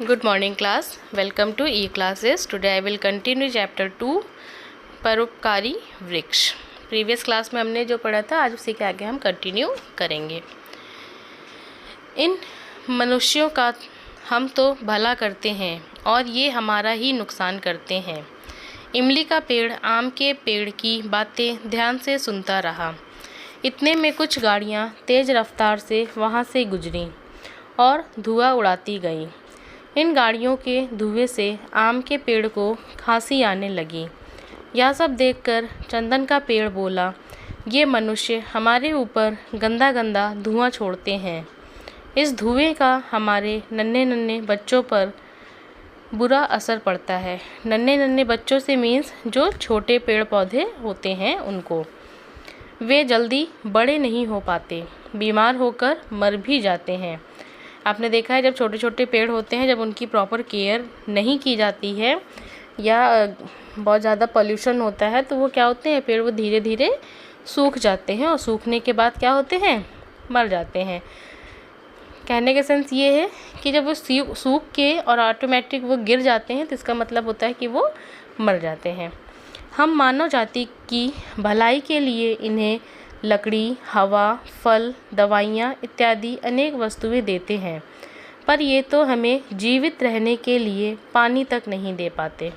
Good morning class. Welcome to E-classes. Today I will continue chapter 2 परोपकारी वृक्ष। Previous class में हमने जो पढ़ा था आज उसी के आगे हम कंटिन्यू करेंगे। इन मनुष्यों का हम तो भला करते हैं और ये हमारा ही नुकसान करते हैं। इमली का पेड़ आम के पेड़ की बातें ध्यान से सुनता रहा। इतने में कुछ गाड़ियाँ तेज़ रफ्तार से वहाँ से गुजरीं और धुआं उड़ाती गईं। इन गाड़ियों के धुएं से आम के पेड़ को खांसी आने लगी। यह सब देखकर चंदन का पेड़ बोला, ये मनुष्य हमारे ऊपर गंदा गंदा धुआं छोड़ते हैं। इस धुएं का हमारे नन्हे नन्हे बच्चों पर बुरा असर पड़ता है। नन्हे नन्हे बच्चों से मीन्स जो छोटे पेड़ पौधे होते हैं उनको। वे जल्दी बड़े नहीं हो पाते, बीमार होकर मर भी जाते हैं। आपने देखा है जब छोटे छोटे पेड़ होते हैं, जब उनकी प्रॉपर केयर नहीं की जाती है या बहुत ज़्यादा पोल्यूशन होता है तो वो क्या होते हैं, पेड़ वो धीरे धीरे सूख जाते हैं और सूखने के बाद क्या होते हैं, मर जाते हैं। कहने का सेंस ये है कि जब वो सूख के और ऑटोमेटिक वो गिर जाते हैं तो इसका मतलब होता है कि वो मर जाते हैं। हम मानव जाति की भलाई के लिए इन्हें लकड़ी, हवा, फल, दवाइयाँ इत्यादि अनेक वस्तुएं देते हैं, पर ये तो हमें जीवित रहने के लिए पानी तक नहीं दे पाते।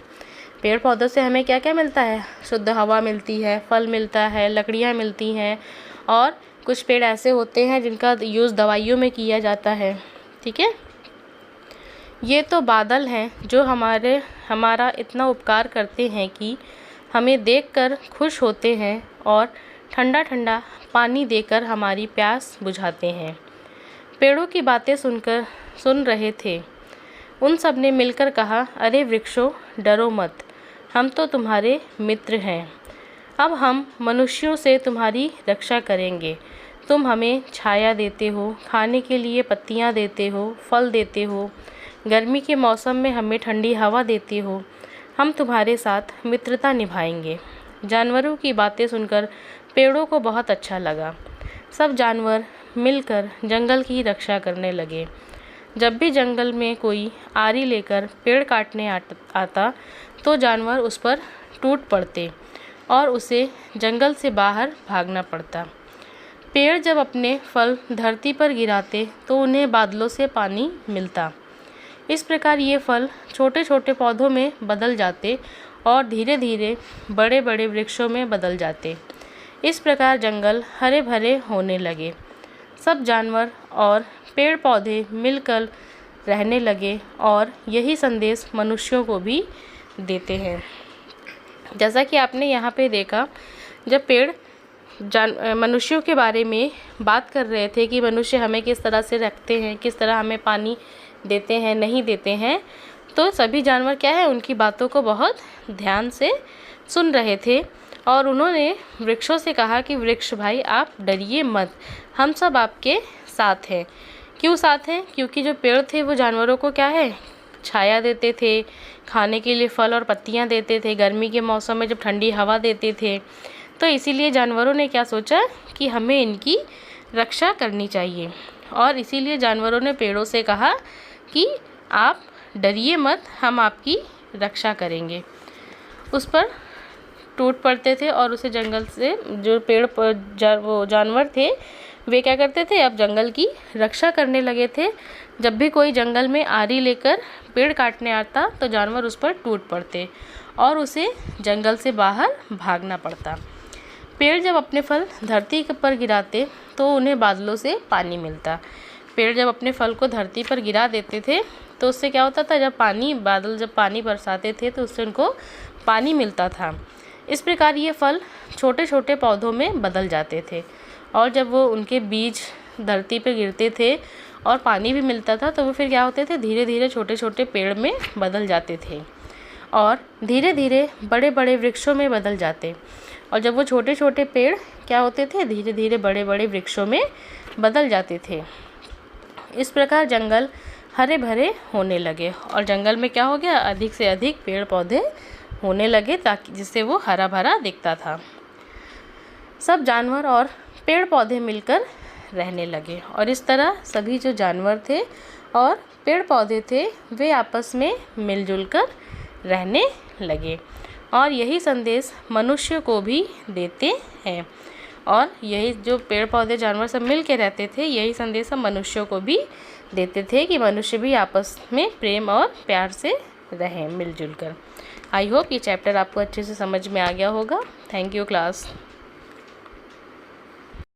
पेड़ पौधों से हमें क्या क्या मिलता है, शुद्ध हवा मिलती है, फल मिलता है, लकड़ियाँ मिलती हैं और कुछ पेड़ ऐसे होते हैं जिनका यूज़ दवाइयों में किया जाता है। ठीक है, ये तो बादल हैं जो हमारा इतना उपकार करते हैं कि हमें देखकर खुश होते हैं और ठंडा ठंडा पानी देकर हमारी प्यास बुझाते हैं। पेड़ों की बातें सुन रहे थे। उन सब ने मिलकर कहा, अरे वृक्षों, डरो मत, हम तो तुम्हारे मित्र हैं। अब हम मनुष्यों से तुम्हारी रक्षा करेंगे। तुम हमें छाया देते हो, खाने के लिए पत्तियां देते हो, फल देते हो, गर्मी के मौसम में हमें ठंडी हवा देते हो। हम तुम्हारे साथ मित्रता निभाएंगे। जानवरों की बातें सुनकर पेड़ों को बहुत अच्छा लगा। सब जानवर मिलकर जंगल की रक्षा करने लगे। जब भी जंगल में कोई आरी लेकर पेड़ काटने आता तो जानवर उस पर टूट पड़ते और उसे जंगल से बाहर भागना पड़ता। पेड़ जब अपने फल धरती पर गिराते तो उन्हें बादलों से पानी मिलता। इस प्रकार ये फल छोटे छोटे पौधों में बदल जाते और धीरे धीरे बड़े बड़े वृक्षों में बदल जाते। इस प्रकार जंगल हरे भरे होने लगे। सब जानवर और पेड़ पौधे मिलकर रहने लगे और यही संदेश मनुष्यों को भी देते हैं। जैसा कि आपने यहाँ पे देखा, जब पेड़ मनुष्यों के बारे में बात कर रहे थे कि मनुष्य हमें किस तरह से रखते हैं, किस तरह हमें पानी देते हैं, नहीं देते हैं, तो सभी जानवर क्या है, उनकी बातों को बहुत ध्यान से सुन रहे थे और उन्होंने वृक्षों से कहा कि वृक्ष भाई आप डरिए मत, हम सब आपके साथ हैं। क्यों साथ हैं? क्योंकि जो पेड़ थे वो जानवरों को क्या है, छाया देते थे, खाने के लिए फल और पत्तियां देते थे, गर्मी के मौसम में जब ठंडी हवा देते थे। तो इसीलिए जानवरों ने क्या सोचा कि हमें इनकी रक्षा करनी चाहिए और इसीलिए जानवरों ने पेड़ों से कहा कि आप डरिए मत, हम आपकी रक्षा करेंगे। उस पर टूट पड़ते थे और उसे जंगल से जो वो जानवर थे वे क्या करते थे, अब जंगल की रक्षा करने लगे थे। जब भी कोई जंगल में आरी लेकर पेड़ काटने आता तो जानवर उस पर टूट पड़ते और उसे जंगल से बाहर भागना पड़ता। पेड़ जब अपने फल धरती पर गिराते तो उन्हें बादलों से पानी मिलता। पेड़ जब अपने फल को धरती पर गिरा देते थे तो उससे क्या होता था, जब पानी बरसाते थे तो उससे उनको पानी मिलता था। इस प्रकार ये फल छोटे छोटे पौधों में बदल जाते थे और जब वो उनके बीज धरती पर गिरते थे और पानी भी मिलता था तो वो फिर क्या होते थे, धीरे धीरे छोटे छोटे पेड़ में बदल जाते थे और धीरे धीरे बड़े बड़े वृक्षों में बदल जाते। और जब वो छोटे छोटे पेड़ क्या होते थे, धीरे धीरे बड़े बड़े वृक्षों में बदल जाते थे। इस प्रकार जंगल हरे भरे होने लगे और जंगल में क्या हो गया, अधिक से अधिक पेड़ पौधे होने लगे ताकि जिससे वो हरा भरा दिखता था। सब जानवर और पेड़ पौधे मिलकर रहने लगे और इस तरह सभी जो जानवर थे और पेड़ पौधे थे वे आपस में मिलजुल कर रहने लगे और यही संदेश मनुष्य को भी देते हैं। और यही जो पेड़ पौधे जानवर सब मिल के रहते थे, यही संदेश हम मनुष्यों को भी देते थे कि मनुष्य भी आपस में प्रेम और प्यार से रहें मिलजुल कर। आई होप ये चैप्टर आपको अच्छे से समझ में आ गया होगा। Thank you class.